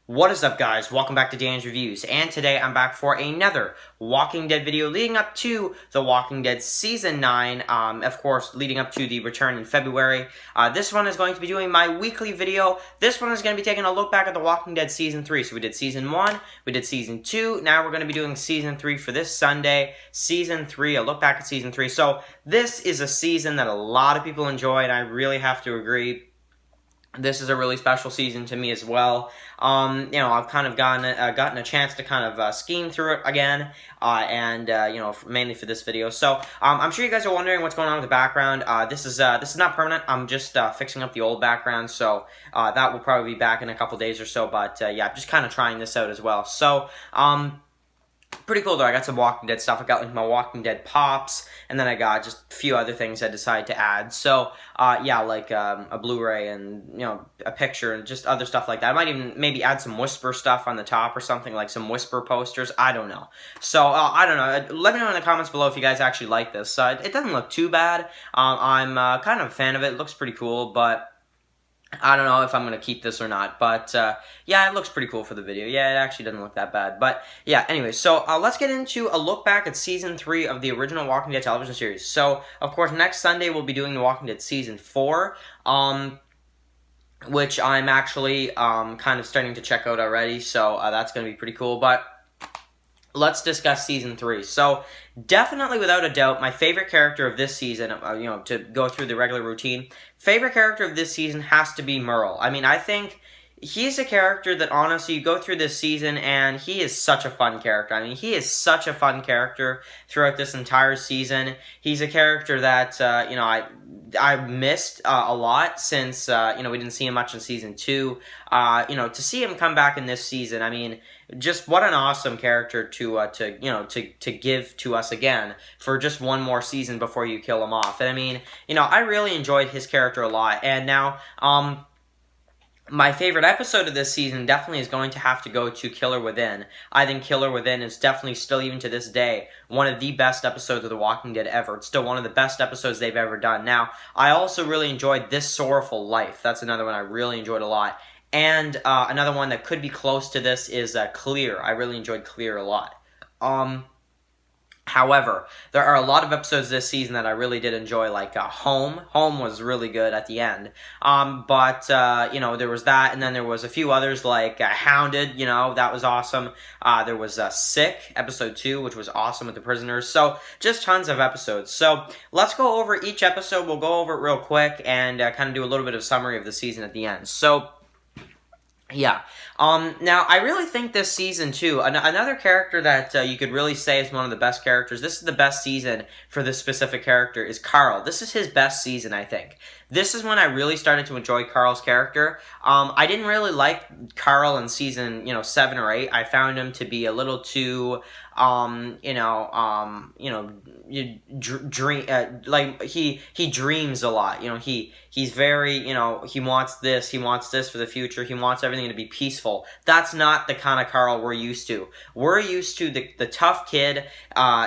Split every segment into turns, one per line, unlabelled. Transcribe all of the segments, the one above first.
What is up, guys? Welcome back to Dan's Reviews, and today I'm back for another Walking Dead video leading up to The Walking Dead Season 9, of course, leading up to the return in February. This one is going to be doing my weekly video. This one is going to be taking a look back at The Walking Dead Season 3. So we did Season 1, we did Season 2, now we're going to be doing Season 3 for this Sunday. Season 3, a look back at Season 3. So this is a season that a lot of people enjoy, and I really have to agree. This is a really special season to me as well. I've kind of gotten a chance to kind of scheme through it again, mainly for this video. So I'm sure you guys are wondering what's going on with the background. This is not permanent. I'm just fixing up the old background, so that will probably be back in a couple days or so. But yeah, I'm just kind of trying this out as well. So pretty cool though. I got some Walking Dead stuff. I got like my Walking Dead pops, and then I got just a few other things I decided to add. So a Blu-ray and a picture and just other stuff like that. I might even maybe add some Whisper stuff on the top or something, like some Whisper posters. I don't know. So I don't know. Let me know in the comments below if you guys actually like this. It doesn't look too bad. I'm kind of a fan of it. It looks pretty cool, but I don't know if I'm going to keep this or not, but yeah, it looks pretty cool for the video. Yeah, it actually doesn't look that bad, but yeah, anyway, so let's get into a look back at Season 3 of the original Walking Dead television series. So, of course, next Sunday we'll be doing The Walking Dead Season 4, which I'm actually kind of starting to check out already, so that's going to be pretty cool, but let's discuss Season 3. So, definitely, without a doubt, my favorite character of this season, to go through the regular routine, favorite character of this season has to be Merle. I mean, I think he's a character that, honestly, you go through this season, and he is such a fun character. I mean, he is such a fun character throughout this entire season. He's a character that, I missed a lot since, we didn't see him much in Season 2. To see him come back in this season, I mean, just what an awesome character to give to us again for just one more season before you kill him off. And I mean, I really enjoyed his character a lot. And now, my favorite episode of this season definitely is going to have to go to Killer Within. I think Killer Within is definitely still, even to this day, one of the best episodes of The Walking Dead ever. It's still one of the best episodes they've ever done. Now, I also really enjoyed This Sorrowful Life. That's another one I really enjoyed a lot. And another one that could be close to this is Clear. I really enjoyed Clear a lot. However, there are a lot of episodes this season that I really did enjoy, like Home. Home was really good at the end. There was that, and then there was a few others like Hounded, that was awesome. There was Sick, episode 2, which was awesome with the prisoners. So, just tons of episodes. So, let's go over each episode. We'll go over it real quick and kind of do a little bit of summary of the season at the end. So, yeah. Now, I really think this season, too, another character that you could really say is one of the best characters, this is the best season for this specific character, is Carl. This is his best season, I think. This is when I really started to enjoy Carl's character. I didn't really like Carl in season, 7 or 8. I found him to be a little too, he dreams a lot. He's very, he wants this for the future. He wants everything to be peaceful. That's not the kind of Carl we're used to. We're used to the tough kid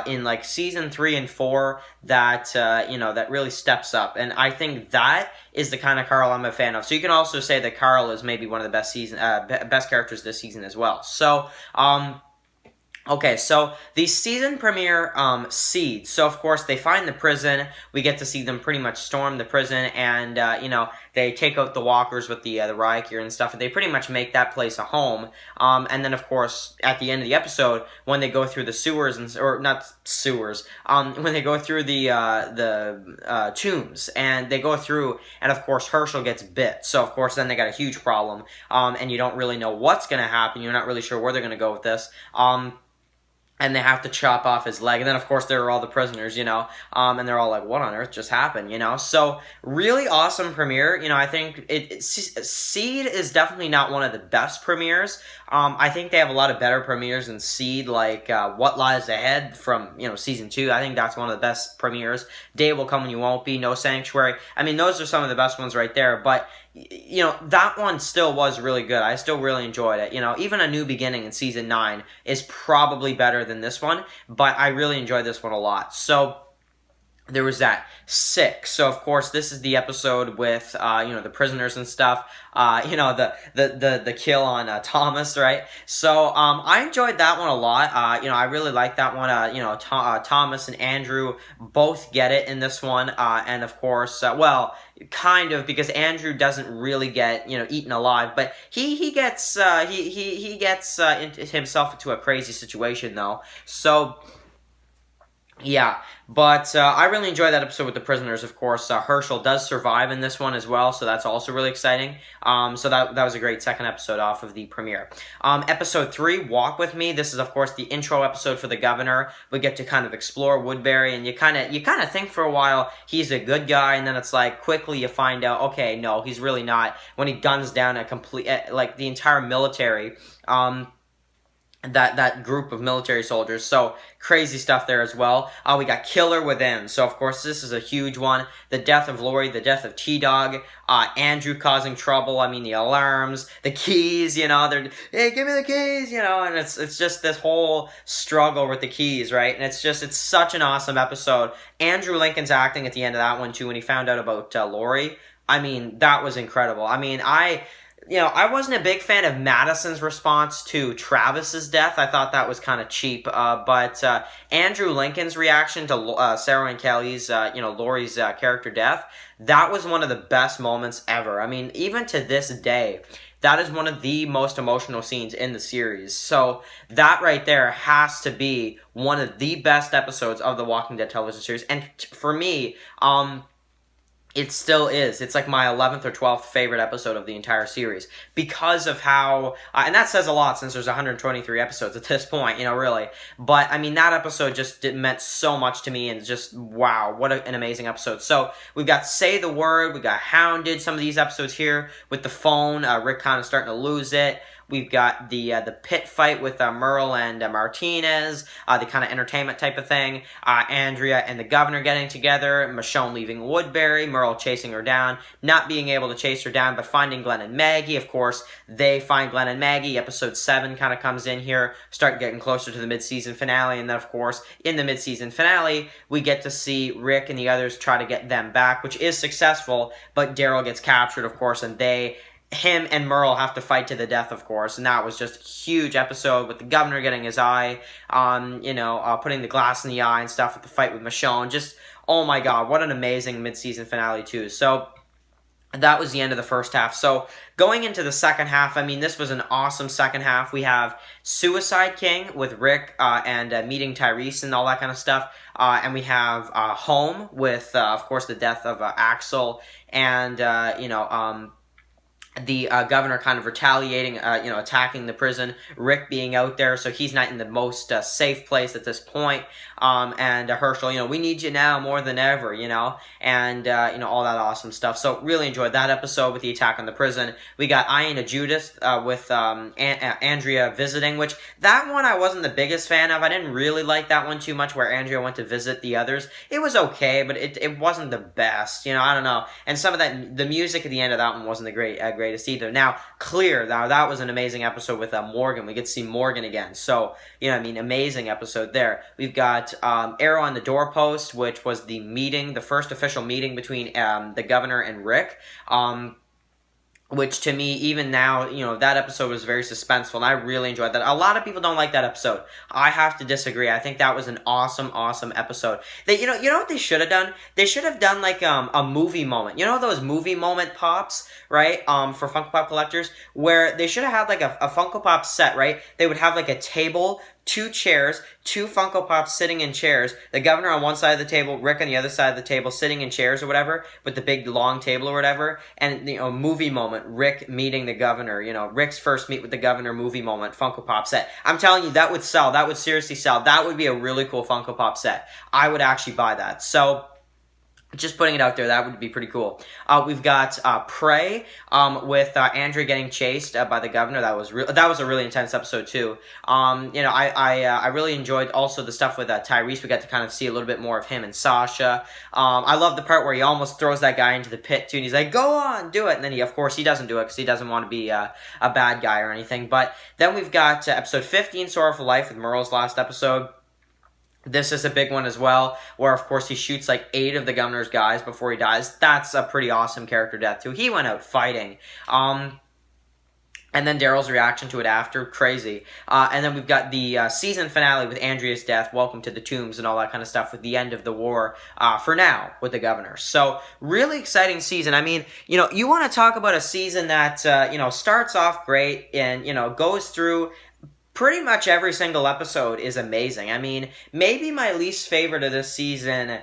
in like season 3 and 4 that that really steps up, and I think that is the kind of Carl I'm a fan of. So you can also say that Carl is maybe one of the best characters this season as well. So okay, so the season premiere seeds. So, of course, they find the prison. We get to see them pretty much storm the prison, and, they take out the walkers with the riot gear and stuff, and they pretty much make that place a home. And then, of course, at the end of the episode, when they go through the sewers, or not sewers, when they go through the tombs, and they go through, and, of course, Herschel gets bit. So, of course, then they got a huge problem, and you don't really know what's going to happen. You're not really sure where they're going to go with this. And they have to chop off his leg. And then, of course, there are all the prisoners, and they're all like, what on earth just happened, So, really awesome premiere. I think Seed is definitely not one of the best premieres. I think they have a lot of better premieres than Seed, like What Lies Ahead from, Season 2. I think that's one of the best premieres. Day Will Come When You Won't Be, No Sanctuary. I mean, those are some of the best ones right there. But that one still was really good. I still really enjoyed it. Even A New Beginning in Season 9 is probably better than this one, but I really enjoyed this one a lot. So, there was that sick. So of course this is the episode with the prisoners and stuff. The kill on Thomas, right? So I enjoyed that one a lot. I really like that one. Thomas and Andrew both get it in this one, and of course, kind of, because Andrew doesn't really get eaten alive, but he gets himself into a crazy situation though. So. Yeah, but I really enjoyed that episode with the prisoners, of course. Herschel does survive in this one as well, so that's also really exciting. So that was a great second episode off of the premiere. Episode 3, Walk With Me. This is, of course, the intro episode for the governor. We get to kind of explore Woodbury, and you kind of think for a while he's a good guy, and then it's like quickly you find out, okay, no, he's really not. When he guns down a complete, like the entire military, that group of military soldiers. So crazy stuff there as well. We got Killer Within. So of course this is a huge one. The death of Lori, the death of T-Dog, Andrew causing trouble. I mean the alarms, the keys. They're hey, give me the keys. And it's just this whole struggle with the keys, right? And it's such an awesome episode. Andrew Lincoln's acting at the end of that one too when he found out about Lori. I mean that was incredible. I mean I wasn't a big fan of Madison's response to Travis's death. I thought that was kind of cheap. But Andrew Lincoln's reaction to Sarah and Kelly's, Lori's character death, that was one of the best moments ever. I mean, even to this day, that is one of the most emotional scenes in the series. So that right there has to be one of the best episodes of the Walking Dead television series. And for me, it still is. It's like my 11th or 12th favorite episode of the entire series because of how, and that says a lot since there's 123 episodes at this point, really. But, I mean, that episode just meant so much to me, and just, wow, what an amazing episode. So, we've got Say the Word, we got Hounded, some of these episodes here with the phone, Rick kind of starting to lose it. We've got the pit fight with Merle and Martinez, the kind of entertainment type of thing. Andrea and the governor getting together. Michonne leaving Woodbury. Merle chasing her down. Not being able to chase her down, but finding Glenn and Maggie. Of course, they find Glenn and Maggie. Episode 7 kind of comes in here. Start getting closer to the mid-season finale. And then, of course, in the mid-season finale, we get to see Rick and the others try to get them back, which is successful. But Daryl gets captured, of course, and him and Merle have to fight to the death, of course, and that was just a huge episode with the governor getting his eye, putting the glass in the eye and stuff with the fight with Michonne. Just, oh my god, what an amazing mid-season finale, too. So, that was the end of the first half. So, going into the second half, I mean, this was an awesome second half. We have Suicide King with Rick and meeting Tyrese and all that kind of stuff. And we have Home with, of course, the death of Axel and, the governor kind of retaliating, attacking the prison, Rick being out there, so he's not in the most safe place at this point, and Herschel, we need you now more than ever, and, all that awesome stuff. So, really enjoyed that episode with the attack on the prison. We got Ian and Judith with Andrea visiting, which, that one I wasn't the biggest fan of. I didn't really like that one too much, where Andrea went to visit the others. It was okay, but it wasn't the best, I don't know. And some of that, the music at the end of that one wasn't the greatest either. Now, that was an amazing episode with Morgan. We get to see Morgan again. So, amazing episode there. We've got Arrow on the Doorpost, which was the first official meeting between the governor and Rick. Which to me, even now, that episode was very suspenseful, and I really enjoyed that. A lot of people don't like that episode. I have to disagree. I think that was an awesome, awesome episode. You know what they should have done? They should have done like a movie moment. You know those movie moment pops, right? For Funko Pop collectors, where they should have had like a Funko Pop set, right? They would have like a table, 2 chairs, 2 Funko Pops sitting in chairs, the governor on one side of the table, Rick on the other side of the table, sitting in chairs or whatever, with the big long table or whatever, and, movie moment, Rick meeting the governor, Rick's first meet with the governor movie moment, Funko Pop set. I'm telling you, that would sell. That would seriously sell. That would be a really cool Funko Pop set. I would actually buy that. So, just putting it out there, that would be pretty cool. We've got Prey with Andrea getting chased by the governor. That was a really intense episode too. I really enjoyed also the stuff with Tyrese. We got to kind of see a little bit more of him and Sasha. I love the part where he almost throws that guy into the pit too, and he's like, "Go on, do it." And then he doesn't do it because he doesn't want to be a bad guy or anything. But then we've got episode 15, Sorrowful Life with Merle's last episode. This is a big one as well, where of course he shoots like 8 of the governor's guys before he dies. That's a pretty awesome character death too. He went out fighting. And then Daryl's reaction to it after, crazy. And then we've got the season finale with Andrea's death, Welcome to the Tombs, and all that kind of stuff with the end of the war, for now, with the governor. So, really exciting season. I mean, you want to talk about a season that, starts off great and, goes through pretty much every single episode is amazing. I mean, maybe my least favorite of this season,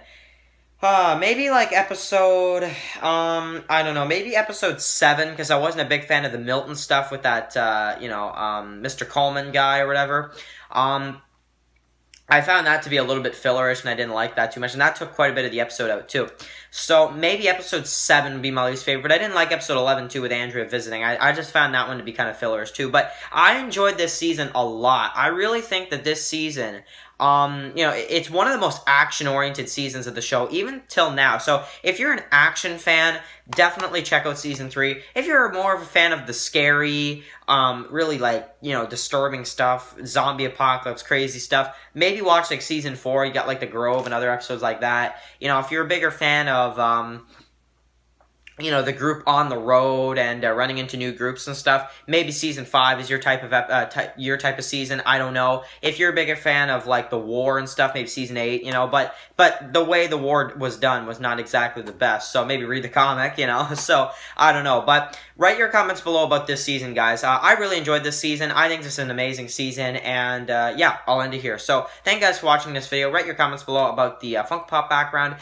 maybe like episode, I don't know, maybe episode 7, because I wasn't a big fan of the Milton stuff with that, Mr. Coleman guy or whatever. I found that to be a little bit fillerish, and I didn't like that too much, and that took quite a bit of the episode out, too. So, maybe episode 7 would be my least favorite, but I didn't like episode 11, too, with Andrea visiting. I just found that one to be kind of fillerish, too, but I enjoyed this season a lot. I really think that this season, it's one of the most action-oriented seasons of the show, even till now. So, if you're an action fan, definitely check out Season 3. If you're more of a fan of the scary, really, disturbing stuff, zombie apocalypse, crazy stuff, maybe watch, Season 4. You got, The Grove and other episodes like that. If you're a bigger fan of, the group on the road and running into new groups and stuff, maybe Season 5 is your type of season. I don't know. If you're a bigger fan of, the war and stuff, maybe Season 8, but the way the war was done was not exactly the best, so maybe read the comic, so I don't know. But write your comments below about this season, guys. I really enjoyed this season. I think this is an amazing season, and yeah, I'll end it here. So thank you guys for watching this video. Write your comments below about the Funko Pop background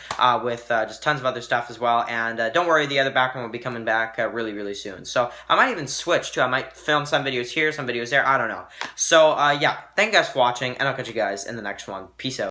with just tons of other stuff as well, and don't worry, the other background will be coming back really, really soon. So I might even switch too. I might film some videos here, some videos there. I don't know. So yeah, thank you guys for watching, and I'll catch you guys in the next one. Peace out.